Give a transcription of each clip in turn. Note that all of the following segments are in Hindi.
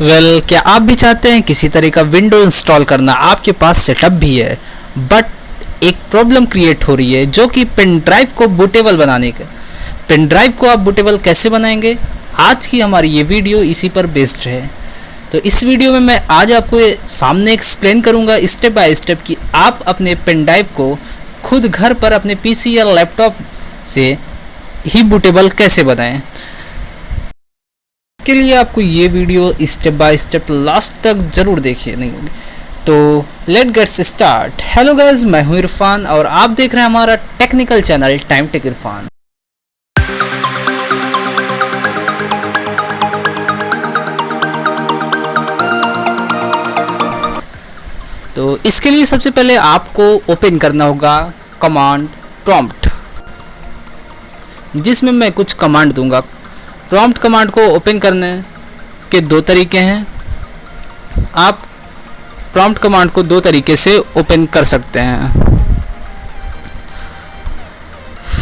क्या आप भी चाहते हैं किसी तरह का विंडो इंस्टॉल करना, आपके पास सेटअप भी है बट एक प्रॉब्लम क्रिएट हो रही है जो कि पेन ड्राइव को बूटेबल बनाने का। पेन ड्राइव को आप बूटेबल कैसे बनाएंगे, आज की हमारी ये वीडियो इसी पर बेस्ड है। तो इस वीडियो में मैं आज आपको सामने एक्सप्लेन करूंगा स्टेप बाय स्टेप कि आप अपने पेन ड्राइव को खुद घर पर अपने पीसी या लैपटॉप से ही बूटेबल कैसे बनाएं। इसके लिए आपको ये video step by step last तक जरूर देखिए नहीं होगी। तो let gets start. Hello guys, मैं हूं इरफान और आप देख रहे हैं हमारा technical channel time tech Irfan. तो इसके लिए सबसे पहले आपको ओपन करना होगा कमांड प्रॉम्प्ट, जिसमें मैं कुछ कमांड दूंगा। प्रॉम्प्ट कमांड को ओपन करने के दो तरीके हैं। आप प्रॉम्प्ट कमांड को दो तरीके से ओपन कर सकते हैं।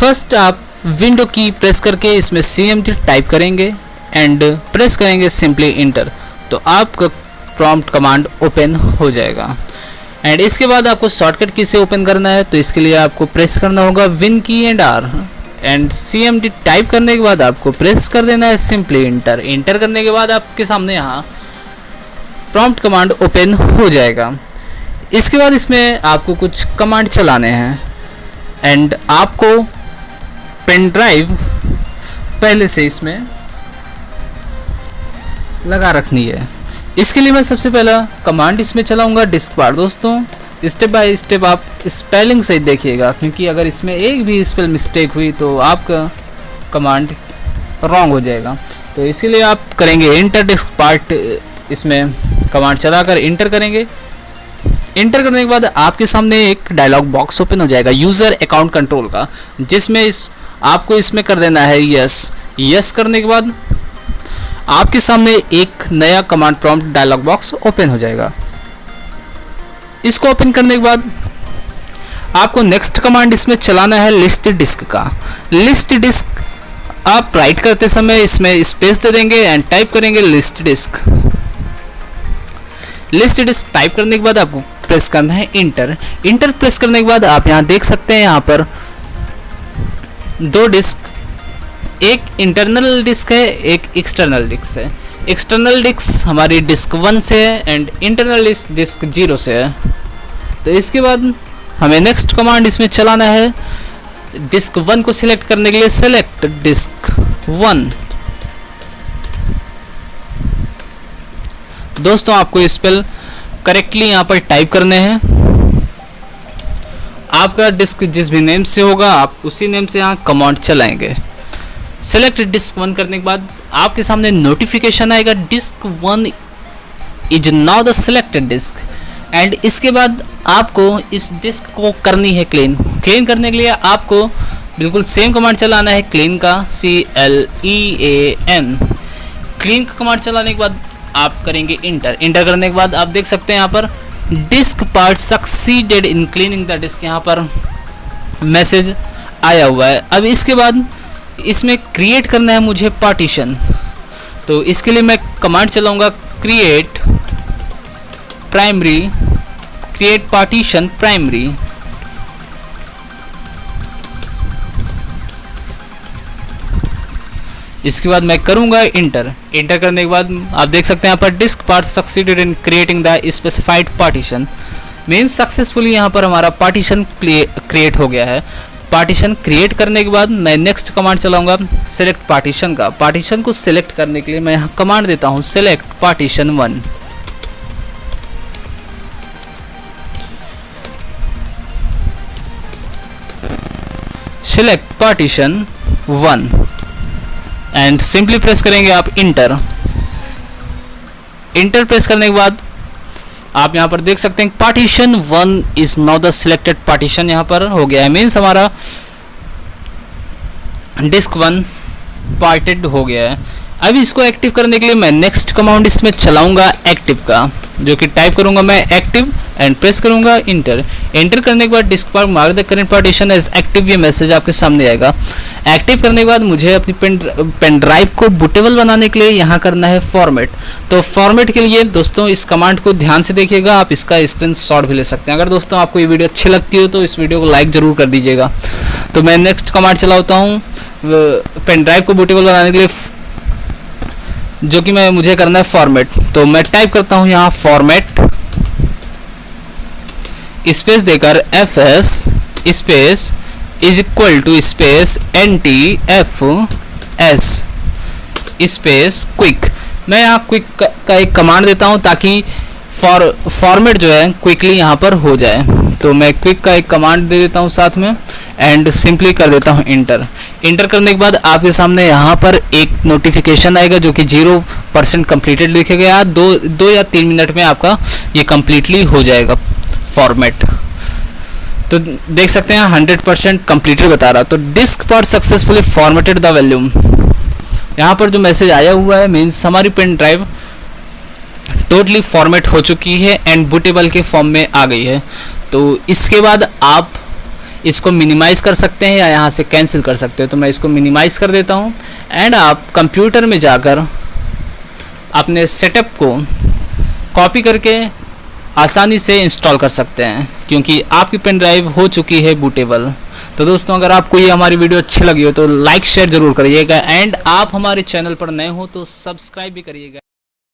फर्स्ट, आप विंडो की प्रेस करके इसमें cmd टाइप करेंगे एंड प्रेस करेंगे सिंपली इंटर, तो आपका प्रॉम्प्ट कमांड ओपन हो जाएगा। एंड इसके बाद आपको शॉर्टकट की से ओपन करना है, तो इसके लिए आपको प्रेस करना होगा win key and R and cmd type करने के बाद आपको प्रेस कर देना है सिंपली इंटर। इंटर करने के बाद आपके सामने यहाँ प्रॉम्प्ट कमांड ओपन हो जाएगा। इसके बाद इसमें आपको कुछ कमांड चलाने हैं एंड आपको पेन ड्राइव पहले से इसमें लगा रखनी है। इसके लिए मैं सबसे पहला कमांड इसमें चलाऊंगा डिस्क बार। दोस्तों, स्टेप बाय स्टेप आप स्पेलिंग से देखिएगा, क्योंकि अगर इसमें एक भी स्पेल मिस्टेक हुई तो आपका कमांड रॉन्ग हो जाएगा। तो इसीलिए आप करेंगे इंटर डिस्क पार्ट, इसमें कमांड चलाकर इंटर करेंगे। इंटर करने के बाद आपके सामने एक डायलॉग बॉक्स ओपन हो जाएगा यूज़र अकाउंट कंट्रोल का, जिसमें आपको इसमें कर देना है यस। यस करने के बाद आपके सामने एक नया command prompt dialog box open हो जाएगा। इसको ओपन करने के बाद आपको नेक्स्ट कमांड इसमें चलाना है लिस्ट डिस्क का। लिस्ट डिस्क आप राइट करते समय इसमें स्पेस दे देंगे एंड टाइप करेंगे list disk. List disk type करने के बाद आपको प्रेस करना है इंटर। इंटर प्रेस करने के बाद आप यहाँ देख सकते हैं, यहाँ पर दो डिस्क, एक इंटरनल डिस्क है, एक एक्सटर्नल डिस्क है। एक्सटर्नल डिस्क हमारी डिस्क 1 से है एंड इंटरनल डिस्क 0 से है। तो इसके बाद हमें नेक्स्ट कमांड इसमें चलाना है डिस्क 1 को सिलेक्ट करने के लिए सेलेक्ट डिस्क 1। दोस्तों, आपको स्पेल करेक्टली यहाँ पर टाइप करने हैं। आपका डिस्क जिस भी नेम से होगा आप उसी नेम से यहाँ कमांड चलाएंगे। सेलेक्ट डिस्क 1 करने के बाद आपके सामने नोटिफिकेशन आएगा disk 1 is now the selected disk. And इसके बाद आपको इस डिस्क को करनी है क्लीन। क्लीन करने के लिए आपको बिल्कुल सेम कमांड चलाना है क्लीन का, CLEAN। क्लीन का कमांड चलाने के बाद आप करेंगे इंटर। इंटर करने के बाद आप देख सकते हैं यहाँ पर disk part succeeded in cleaning the disk, यहाँ पर मैसेज आया हुआ है। अब इसके बाद इसमें क्रिएट करना है मुझे पार्टीशन, तो इसके लिए मैं कमांड चलाऊंगा create primary, create partition primary. इसके बाद मैं करूंगा इंटर। इंटर करने के बाद आप देख सकते हैं यहाँ पर disk part succeeded in creating the specified partition, means successfully यहाँ पर हमारा पार्टीशन क्रिएट हो गया है। पार्टीशन क्रिएट करने के बाद मैं नेक्स्ट कमांड चलाऊंगा सेलेक्ट पार्टीशन का। पार्टीशन को सिलेक्ट करने के लिए मैं यहाँ कमांड देता हूँ select partition 1। Select partition 1 and simply press करेंगे आप इंटर। इंटर प्रेस करने के बाद आप यहाँ पर देख सकते हैं partition 1 is now the selected partition यहाँ पर हो गया है, मीन्स हमारा डिस्क 1 पार्टेड हो गया है। अब इसको एक्टिव करने के लिए मैं नेक्स्ट कमांड इसमें चलाऊंगा एक्टिव का, जो कि टाइप करूंगा मैं एक्टिव एंड प्रेस करूंगा इंटर। एंटर करने के बाद disk part mark the current partition as active, ये मैसेज आपके सामने आएगा। एक्टिव करने के बाद मुझे अपनी पेन ड्राइव को बूटेबल बनाने के लिए यहाँ करना है फॉर्मेट। तो फॉर्मेट के लिए दोस्तों इस कमांड को ध्यान से देखिएगा, आप इसका स्क्रीनशॉट भी ले सकते हैं। अगर दोस्तों आपको ये वीडियो अच्छी लगती हो तो इस वीडियो को लाइक जरूर कर दीजिएगा। तो मैं नेक्स्ट कमांड चलाता हूँ पेन ड्राइव को बूटेबल बनाने के लिए, जो कि मुझे करना है फॉर्मेट। तो मैं टाइप करता हूँ यहाँ फॉर्मेट स्पेस देकर fs space is equal to space ntfs space quick. मैं यहाँ क्विक का एक कमांड देता हूँ ताकि फॉर्मेट जो है क्विकली यहाँ पर हो जाए। तो मैं क्विक का एक कमांड दे देता हूँ साथ में एंड सिंपली कर देता हूँ इंटर। इंटर करने के बाद आपके सामने यहाँ पर एक नोटिफिकेशन आएगा जो कि 0% कंप्लीटेड लिखेगा। 2 या 3 मिनट में आपका ये कंप्लीटली हो जाएगा फॉर्मेट। तो देख सकते हैं 100% कंप्लीटेड बता रहा। तो डिस्क पर सक्सेसफुली फॉर्मेटेड द वॉल्यूम, यहाँ पर जो मैसेज आया हुआ है मीन्स हमारी पेन ड्राइव टोटली फॉर्मेट हो चुकी है एंड बूटेबल के फॉर्म में आ गई है। तो इसके बाद आप इसको मिनिमाइज़ कर सकते हैं या यहाँ से कैंसिल कर सकते हो। तो मैं इसको मिनिमाइज़ कर देता हूँ एंड आप कंप्यूटर में जाकर अपने सेटअप को कॉपी करके आसानी से इंस्टॉल कर सकते हैं, क्योंकि आपकी पेन ड्राइव हो चुकी है बूटेबल। तो दोस्तों अगर आपको ये हमारी वीडियो अच्छी लगी हो तो लाइक शेयर ज़रूर करिएगा एंड आप हमारे चैनल पर नए हो तो सब्सक्राइब भी करिएगा।